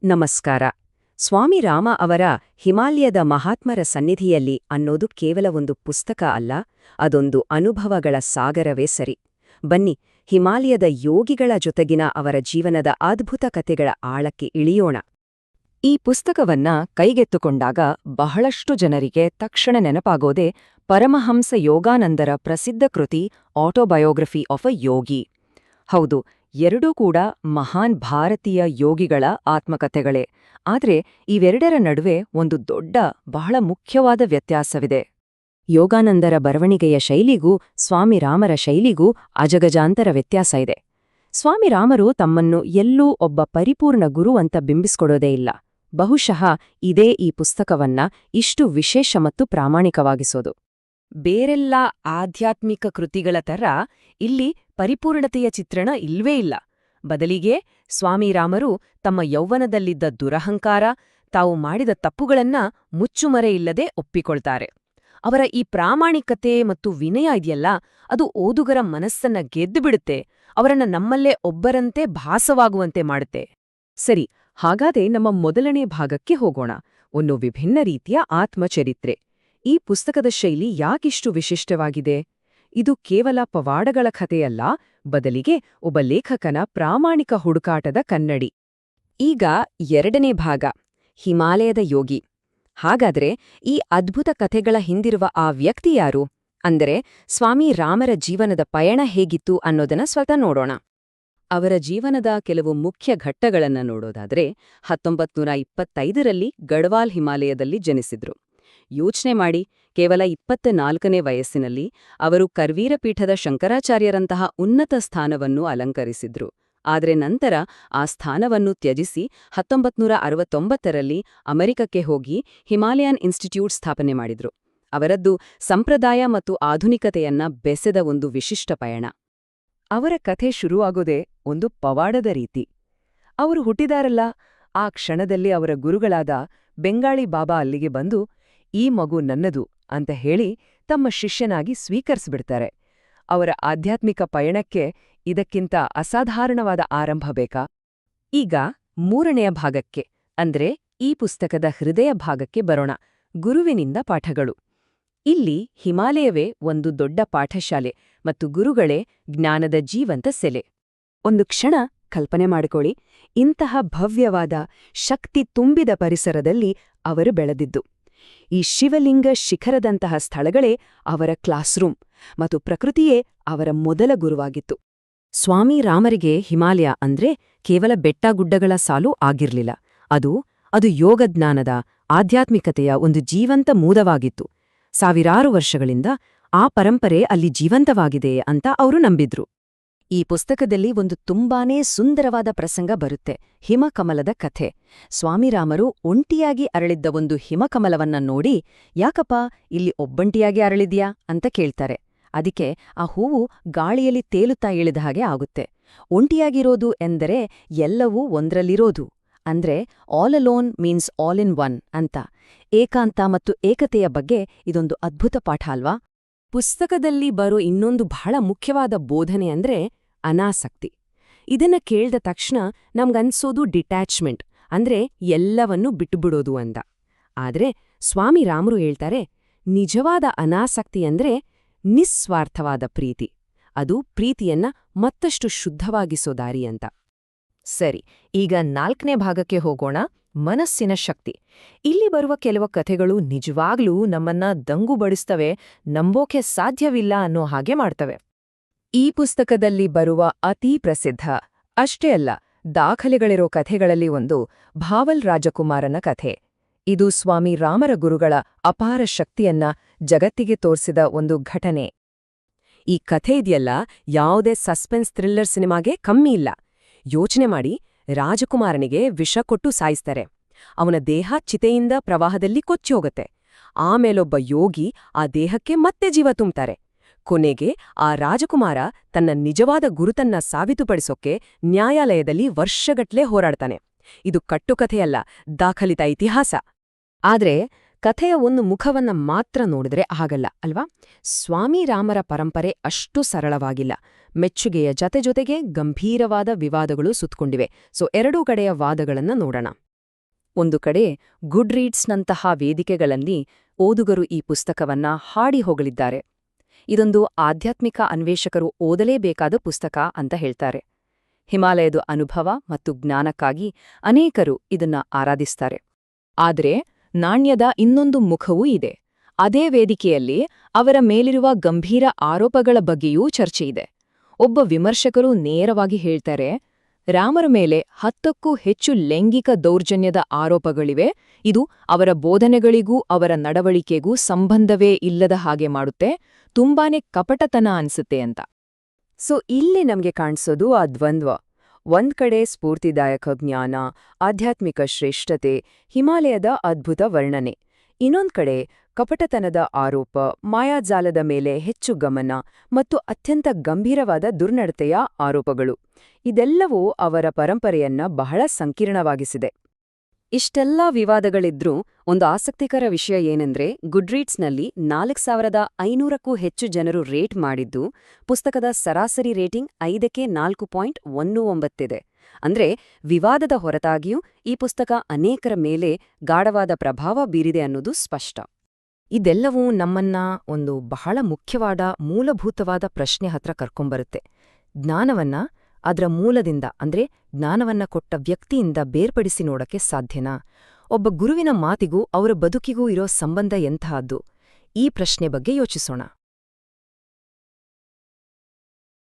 ನಮಸ್ಕಾರ. ಸ್ವಾಮಿ ರಾಮ ಅವರ ಹಿಮಾಲಯದ ಮಹಾತ್ಮರ ಸನ್ನಿಧಿಯಲ್ಲಿ ಅನ್ನೋದು ಕೇವಲ ಒಂದು ಪುಸ್ತಕ ಅಲ್ಲ, ಅದೊಂದು ಅನುಭವಗಳ ಸಾಗರವೇ ಸರಿ. ಬನ್ನಿ, ಹಿಮಾಲಯದ ಯೋಗಿಗಳ ಜೊತೆಗಿನ ಅವರ ಜೀವನದ ಅದ್ಭುತ ಕಥೆಗಳ ಆಳಕ್ಕೆ ಇಳಿಯೋಣ. ಈ ಪುಸ್ತಕವನ್ನ ಕೈಗೆತ್ತುಕೊಂಡಾಗ ಬಹಳಷ್ಟು ಜನರಿಗೆ ತಕ್ಷಣ ನೆನಪಾಗೋದೇ ಪರಮಹಂಸ ಯೋಗಾನಂದರ ಪ್ರಸಿದ್ಧ ಕೃತಿ ಆಟೋಬಯೋಗ್ರಫಿ ಆಫ್ ಅ ಯೋಗಿ. ಹೌದು, ಎರಡೂ ಕೂಡ ಮಹಾನ್ ಭಾರತೀಯ ಯೋಗಿಗಳ ಆತ್ಮಕಥೆಗಳೇ. ಆದರೆ ಇವೆರಡರ ನಡುವೆ ಒಂದು ದೊಡ್ಡ, ಬಹಳ ಮುಖ್ಯವಾದ ವ್ಯತ್ಯಾಸವಿದೆ. ಯೋಗಾನಂದರ ಬರವಣಿಗೆಯ ಶೈಲಿಗೂ ಸ್ವಾಮಿ ರಾಮರ ಶೈಲಿಗೂ ಅಜಗಜಾಂತರ ವ್ಯತ್ಯಾಸ ಇದೆ. ಸ್ವಾಮಿ ರಾಮರು ತಮ್ಮನ್ನು ಎಲ್ಲೂ ಒಬ್ಬ ಪರಿಪೂರ್ಣ ಗುರು ಅಂತ ಬಿಂಬಿಸ್ಕೊಡೋದೇ ಇಲ್ಲ. ಬಹುಶಃ ಇದೇ ಈ ಪುಸ್ತಕವನ್ನ ಇಷ್ಟು ವಿಶೇಷ ಮತ್ತು ಪ್ರಾಮಾಣಿಕವಾಗಿಸೋದು. ಬೇರೆಲ್ಲ ಆಧ್ಯಾತ್ಮಿಕ ಕೃತಿಗಳ ಥರ ಇಲ್ಲಿ ಪರಿಪೂರ್ಣತೆಯ ಚಿತ್ರಣ ಇಲ್ವೇ ಇಲ್ಲ. ಬದಲಿಗೆ ಸ್ವಾಮಿ ರಾಮರು ತಮ್ಮ ಯೌವನದಲ್ಲಿದ್ದ ದುರಹಂಕಾರ, ತಾವು ಮಾಡಿದ ತಪ್ಪುಗಳನ್ನ ಮುಚ್ಚುಮರೆಯಿಲ್ಲದೆ ಒಪ್ಪಿಕೊಳ್ತಾರೆ. ಅವರ ಈ ಪ್ರಾಮಾಣಿಕತೆ ಮತ್ತು ವಿನಯ ಇದೆಯಲ್ಲ, ಅದು ಓದುಗರ ಮನಸ್ಸನ್ನ ಗೆದ್ದುಬಿಡುತ್ತೆ, ಅವರನ್ನ ನಮ್ಮಲ್ಲೇ ಒಬ್ಬರಂತೆ ಭಾಸವಾಗುವಂತೆ ಮಾಡುತ್ತೆ. ಸರಿ, ಹಾಗಾದ್ರೆ ನಮ್ಮ ಮೊದಲನೇ ಭಾಗಕ್ಕೆ ಹೋಗೋಣ. ಒಂದು ವಿಭಿನ್ನ ರೀತಿಯ ಆತ್ಮಚರಿತ್ರೆ. ಈ ಪುಸ್ತಕದ ಶೈಲಿ ಯಾಕಿಷ್ಟು ವಿಶಿಷ್ಟವಾಗಿದೆ? ಇದು ಕೇವಲ ಪವಾಡಗಳ ಕಥೆಯಲ್ಲ, ಬದಲಿಗೆ ಒಬ್ಬ ಲೇಖಕನ ಪ್ರಾಮಾಣಿಕ ಹುಡುಕಾಟದ ಕನ್ನಡಿ. ಈಗ ಎರಡನೇ ಭಾಗ, ಹಿಮಾಲಯದ ಯೋಗಿ. ಹಾಗಾದ್ರೆ ಈ ಅದ್ಭುತ ಕಥೆಗಳ ಹಿಂದಿರುವ ಆ ವ್ಯಕ್ತಿ ಯಾರು? ಅಂದರೆ ಸ್ವಾಮಿ ರಾಮರ ಜೀವನದ ಪಯಣ ಹೇಗಿತ್ತು ಅನ್ನೋದನ್ನ ಸ್ವತಃ ನೋಡೋಣ. ಅವರ ಜೀವನದ ಕೆಲವು ಮುಖ್ಯ ಘಟ್ಟಗಳನ್ನ ನೋಡೋದಾದ್ರೆ, 1925ರಲ್ಲಿ ಗಢವಾಲ್ ಹಿಮಾಲಯದಲ್ಲಿ ಜನಿಸಿದ್ರು. ಯೋಚನೆ ಮಾಡಿ, ಕೇವಲ 24ನೇ ವಯಸ್ಸಿನಲ್ಲಿ ಅವರು ಕರ್ವೀರ ಪೀಠದ ಶಂಕರಾಚಾರ್ಯರಂತಹ ಉನ್ನತ ಸ್ಥಾನವನ್ನು ಅಲಂಕರಿಸಿದ್ರು. ಆದರೆ ನಂತರ ಆ ಸ್ಥಾನವನ್ನು ತ್ಯಜಿಸಿ 1969ರಲ್ಲಿ ಅಮೆರಿಕಕ್ಕೆ ಹೋಗಿ ಹಿಮಾಲಯನ್ ಇನ್ಸ್ಟಿಟ್ಯೂಟ್ ಸ್ಥಾಪನೆ ಮಾಡಿದ್ರು. ಅವರದ್ದು ಸಂಪ್ರದಾಯ ಮತ್ತು ಆಧುನಿಕತೆಯನ್ನ ಬೆಸೆದ ಒಂದು ವಿಶಿಷ್ಟ ಪಯಣ. ಅವರ ಕಥೆ ಶುರುವಾಗೋದೇ ಒಂದು ಪವಾಡದ ರೀತಿ. ಅವರು ಹುಟ್ಟಿದಾರಲ್ಲ, ಆ ಕ್ಷಣದಲ್ಲಿ ಅವರ ಗುರುಗಳಾದ ಬೆಂಗಾಳಿ ಬಾಬಾ ಅಲ್ಲಿಗೆ ಬಂದು, ಈ ಮಗು ನನ್ನದು ಅಂತ ಹೇಳಿ ತಮ್ಮ ಶಿಷ್ಯನಾಗಿ ಸ್ವೀಕರಿಸಿಬಿಡ್ತಾರೆ. ಅವರ ಆಧ್ಯಾತ್ಮಿಕ ಪಯಣಕ್ಕೆ ಇದಕ್ಕಿಂತ ಅಸಾಧಾರಣವಾದ ಆರಂಭ ಬೇಕಾ? ಈಗ ಮೂರನೆಯ ಭಾಗಕ್ಕೆ, ಅಂದ್ರೆ ಈ ಪುಸ್ತಕದ ಹೃದಯ ಭಾಗಕ್ಕೆ ಬರೋಣ. ಗುರುವಿನಿಂದ ಪಾಠಗಳು. ಇಲ್ಲಿ ಹಿಮಾಲಯವೇ ಒಂದು ದೊಡ್ಡ ಪಾಠಶಾಲೆ ಮತ್ತು ಗುರುಗಳೇ ಜ್ಞಾನದ ಜೀವಂತ ಸೆಲೆ. ಒಂದು ಕ್ಷಣ ಕಲ್ಪನೆ ಮಾಡಿಕೊಳ್ಳಿ, ಇಂತಹ ಭವ್ಯವಾದ, ಶಕ್ತಿ ತುಂಬಿದ ಪರಿಸರದಲ್ಲಿ ಅವರು ಬೆಳೆದಿದ್ದು. ಈ ಶಿವಲಿಂಗ ಶಿಖರದಂತಹ ಸ್ಥಳಗಳೇ ಅವರ ಕ್ಲಾಸ್ರೂಮ್, ಮತ್ತು ಪ್ರಕೃತಿಯೇ ಅವರ ಮೊದಲ ಗುರುವಾಗಿತ್ತು. ಸ್ವಾಮಿ ರಾಮರಿಗೆ ಹಿಮಾಲಯ ಅಂದ್ರೆ ಕೇವಲ ಬೆಟ್ಟಗುಡ್ಡಗಳ ಸಾಲು ಆಗಿರ್ಲಿಲ್ಲ. ಅದು ಯೋಗಜ್ಞಾನದ, ಆಧ್ಯಾತ್ಮಿಕತೆಯ ಒಂದು ಜೀವಂತ ಮೂಲವಾಗಿತ್ತು. ಸಾವಿರಾರು ವರ್ಷಗಳಿಂದ ಆ ಪರಂಪರೆ ಅಲ್ಲಿ ಜೀವಂತವಾಗಿದೆ ಅಂತ ಅವರು ನಂಬಿದ್ರು. ಈ ಪುಸ್ತಕದಲ್ಲಿ ಒಂದು ತುಂಬಾನೇ ಸುಂದರವಾದ ಪ್ರಸಂಗ ಬರುತ್ತೆ, ಹಿಮಕಮಲದ ಕಥೆ. ಸ್ವಾಮಿರಾಮರು ಒಂಟಿಯಾಗಿ ಅರಳಿದ್ದ ಒಂದು ಹಿಮಕಮಲವನ್ನ ನೋಡಿ, ಯಾಕಪ್ಪ ಇಲ್ಲಿ ಒಬ್ಬಂಟಿಯಾಗಿ ಅರಳಿದ್ಯಾ ಅಂತ ಕೇಳ್ತಾರೆ. ಅದಕ್ಕೆ ಆ ಹೂವು ಗಾಳಿಯಲ್ಲಿ ತೇಲುತ್ತಾ ಇಳಿದ ಹಾಗೆ ಆಗುತ್ತೆ. ಒಂಟಿಯಾಗಿರೋದು ಎಂದರೆ ಎಲ್ಲವೂ ಒಂದ್ರಲ್ಲಿರೋದು, ಅಂದ್ರೆ all alone means all in one ಅಂತ. ಏಕಾಂತ ಮತ್ತು ಏಕತೆಯ ಬಗ್ಗೆ ಇದೊಂದು ಅದ್ಭುತ ಪಾಠ ಅಲ್ವಾ? ಪುಸ್ತಕದಲ್ಲಿ ಬರೋ ಇನ್ನೊಂದು ಬಹಳ ಮುಖ್ಯವಾದ ಬೋಧನೆ ಅಂದ್ರೆ ಅನಾಸಕ್ತಿ. ಇದನ್ನ ಕೇಳ್ದ ತಕ್ಷಣ ನಮ್ಗನ್ಸೋದು ಡಿಟ್ಯಾಚ್ಮೆಂಟ್, ಅಂದ್ರೆ ಎಲ್ಲವನ್ನೂ ಬಿಟ್ಟುಬಿಡೋದು ಅಂತ. ಆದ್ರೆ ಸ್ವಾಮಿ ರಾಮರು ಹೇಳ್ತಾರೆ, ನಿಜವಾದ ಅನಾಸಕ್ತಿ ಅಂದ್ರೆ ನಿಸ್ವಾರ್ಥವಾದ ಪ್ರೀತಿ. ಅದು ಪ್ರೀತಿಯನ್ನ ಮತ್ತಷ್ಟು ಶುದ್ಧವಾಗಿಸೋ ದಾರಿ ಅಂತ. ಸರಿ, ಈಗ 4ನೇ ಭಾಗಕ್ಕೆ ಹೋಗೋಣ, ಮನಸ್ಸಿನ ಶಕ್ತಿ. ಇಲ್ಲಿ ಬರುವ ಕೆಲವು ಕಥೆಗಳು ನಿಜವಾಗ್ಲೂ ನಮ್ಮನ್ನ ದಂಗುಬಡಿಸ್ತವೆ, ನಂಬೋಕೆ ಸಾಧ್ಯವಿಲ್ಲ ಅನ್ನೋ ಹಾಗೆ ಮಾಡ್ತವೆ. ಈ ಪುಸ್ತಕದಲ್ಲಿ ಬರುವ ಅತೀ ಪ್ರಸಿದ್ಧ, ಅಷ್ಟೇ ಅಲ್ಲ ದಾಖಲೆಗಳಿರೋ ಕಥೆಗಳಲ್ಲಿ ಒಂದು ಭಾವಲ್ ರಾಜಕುಮಾರನ ಕಥೆ. ಇದು ಸ್ವಾಮಿ ರಾಮರ ಗುರುಗಳ ಅಪಾರ ಶಕ್ತಿಯನ್ನ ಜಗತ್ತಿಗೆ ತೋರಿಸಿದ ಒಂದು ಘಟನೆ. ಈ ಕಥೆ ಇದೆಯಲ್ಲ, ಯಾವುದೇ ಸಸ್ಪೆನ್ಸ್ ಥ್ರಿಲ್ಲರ್ ಸಿನಿಮಾಗೆ ಕಮ್ಮಿ ಇಲ್ಲ. ಯೋಚನೆ ಮಾಡಿ, ರಾಜಕುಮಾರನಿಗೆ ವಿಷ ಕೊಟ್ಟು ಸಾಯಿಸ್ತಾರೆ. ಅವನ ದೇಹ ಚಿತೆಯಿಂದ ಪ್ರವಾಹದಲ್ಲಿ ಕೊಚ್ಚಿ ಹೋಗುತ್ತೆ. ಆಮೇಲೊಬ್ಬ ಯೋಗಿ ಆ ದೇಹಕ್ಕೆ ಮತ್ತೆ ಜೀವ ತುಂಬ್ತಾರೆ. ಕೊನೆಗೆ ಆ ರಾಜಕುಮಾರ ತನ್ನ ನಿಜವಾದ ಗುರುತನ್ನ ಸಾಬೀತುಪಡಿಸೋಕೆ ನ್ಯಾಯಾಲಯದಲ್ಲಿ ವರ್ಷಗಟ್ಲೆ ಹೋರಾಡ್ತಾನೆ. ಇದು ಕಟ್ಟುಕಥೆಯಲ್ಲ, ದಾಖಲಿತ ಇತಿಹಾಸ. ಆದ್ರೆ ಕಥೆಯ ಒಂದು ಮುಖವನ್ನ ಮಾತ್ರ ನೋಡಿದ್ರೆ ಆಗಲ್ಲ ಅಲ್ವಾ? ಸ್ವಾಮಿ ರಾಮರ ಪರಂಪರೆ ಅಷ್ಟು ಸರಳವಾಗಿಲ್ಲ. ಮೆಚ್ಚುಗೆಯ ಜೊತೆಗೆ ಗಂಭೀರವಾದ ವಿವಾದಗಳು ಸುತ್ತಕೊಂಡಿವೆ. ಎರಡೂ ಕಡೆಯ ವಾದಗಳನ್ನ ನೋಡೋಣ. ಒಂದು ಕಡೆ ಗುಡ್ ರೀಡ್ಸ್ನಂತಹ ವೇದಿಕೆಗಳಲ್ಲಿ ಓದುಗರು ಈ ಪುಸ್ತಕವನ್ನ ಹಾಡಿ ಹೊಗಳಿದ್ದಾರೆ. ಇದೊಂದು ಆಧ್ಯಾತ್ಮಿಕ ಅನ್ವೇಷಕರು ಓದಲೇಬೇಕಾದ ಪುಸ್ತಕ ಅಂತ ಹೇಳ್ತಾರೆ. ಹಿಮಾಲಯದ ಅನುಭವ ಮತ್ತು ಜ್ಞಾನಕ್ಕಾಗಿ ಅನೇಕರು ಇದನ್ನ ಆರಾಧಿಸ್ತಾರೆ. ಆದರೆ ನಾಣ್ಯದ ಇನ್ನೊಂದು ಮುಖವೂ ಇದೆ. ಅದೇ ವೇದಿಕೆಯಲ್ಲಿ ಅವರ ಮೇಲಿರುವ ಗಂಭೀರ ಆರೋಪಗಳ ಬಗ್ಗೆಯೂ ಚರ್ಚೆಯಿದೆ. ಒಬ್ಬ ವಿಮರ್ಶಕರು ನೇರವಾಗಿ ಹೇಳ್ತಾರೆ, ರಾಮರ ಮೇಲೆ 10ಕ್ಕೂ ಹೆಚ್ಚು ಲೈಂಗಿಕ ದೌರ್ಜನ್ಯದ ಆರೋಪಗಳಿವೆ, ಇದು ಅವರ ಬೋಧನೆಗಳಿಗೂ ಅವರ ನಡವಳಿಕೆಗೂ ಸಂಬಂಧವೇ ಇಲ್ಲದ ಹಾಗೆ ಮಾಡುತ್ತೆ, ತುಂಬಾನೇ ಕಪಟತನ ಅನ್ಸುತ್ತೆ ಅಂತ. ಇಲ್ಲಿ ನಮ್ಗೆ ಕಾಣಿಸೋದು ಆ ದ್ವಂದ್ವ. ಒಂದ್ ಕಡೆ ಸ್ಫೂರ್ತಿದಾಯಕ ಜ್ಞಾನ, ಆಧ್ಯಾತ್ಮಿಕ ಶ್ರೇಷ್ಠತೆ, ಹಿಮಾಲಯದ ಅದ್ಭುತ ವರ್ಣನೆ. ಇನ್ನೊಂದ್ ಕಡೆ ಕಪಟತನದ ಆರೋಪ, ಮಾಯಾಜಾಲದ ಮೇಲೆ ಹೆಚ್ಚು ಗಮನ ಮತ್ತು ಅತ್ಯಂತ ಗಂಭೀರವಾದ ದುರ್ನಡತೆಯ ಆರೋಪಗಳು. ಇದೆಲ್ಲವೂ ಅವರ ಪರಂಪರೆಯನ್ನ ಬಹಳ ಸಂಕೀರ್ಣವಾಗಿಸಿದೆ. ಇಷ್ಟೆಲ್ಲ ವಿವಾದಗಳಿದ್ರೂ ಒಂದು ಆಸಕ್ತಿಕರ ವಿಷಯ ಏನೆಂದ್ರೆ, ಗುಡ್ರೀಡ್ಸ್ನಲ್ಲಿ 4500ಕ್ಕೂ ಹೆಚ್ಚು ಜನರು ರೇಟ್ ಮಾಡಿದ್ದು, ಪುಸ್ತಕದ ಸರಾಸರಿ ರೇಟಿಂಗ್ 5ಕ್ಕೆ 4.19 ಅಂದ್ರೆ ವಿವಾದದ ಹೊರತಾಗಿಯೂ ಈ ಪುಸ್ತಕ ಅನೇಕರ ಮೇಲೆ ಗಾಢವಾದ ಪ್ರಭಾವ ಬೀರಿದೆ ಅನ್ನೋದು ಸ್ಪಷ್ಟ. ಇದೆಲ್ಲವೂ ನಮ್ಮನ್ನ ಒಂದು ಬಹಳ ಮುಖ್ಯವಾದ ಮೂಲಭೂತವಾದ ಪ್ರಶ್ನೆ ಹತ್ರ ಕರ್ಕೊಂಬರುತ್ತೆ. ಜ್ಞಾನವನ್ನ ಅದರ ಮೂಲದಿಂದ ಅಂದ್ರೆ ಜ್ಞಾನವನ್ನ ಕೊಟ್ಟ ವ್ಯಕ್ತಿಯಿಂದ ಬೇರ್ಪಡಿಸಿ ನೋಡಕ್ಕೆ ಸಾಧ್ಯನಾ? ಒಬ್ಬ ಗುರುವಿನ ಮಾತಿಗೂ ಅವರ ಬದುಕಿಗೂ ಇರೋ ಸಂಬಂಧ ಎಂತಹದ್ದು? ಈ ಪ್ರಶ್ನೆ ಬಗ್ಗೆ ಯೋಚಿಸೋಣ.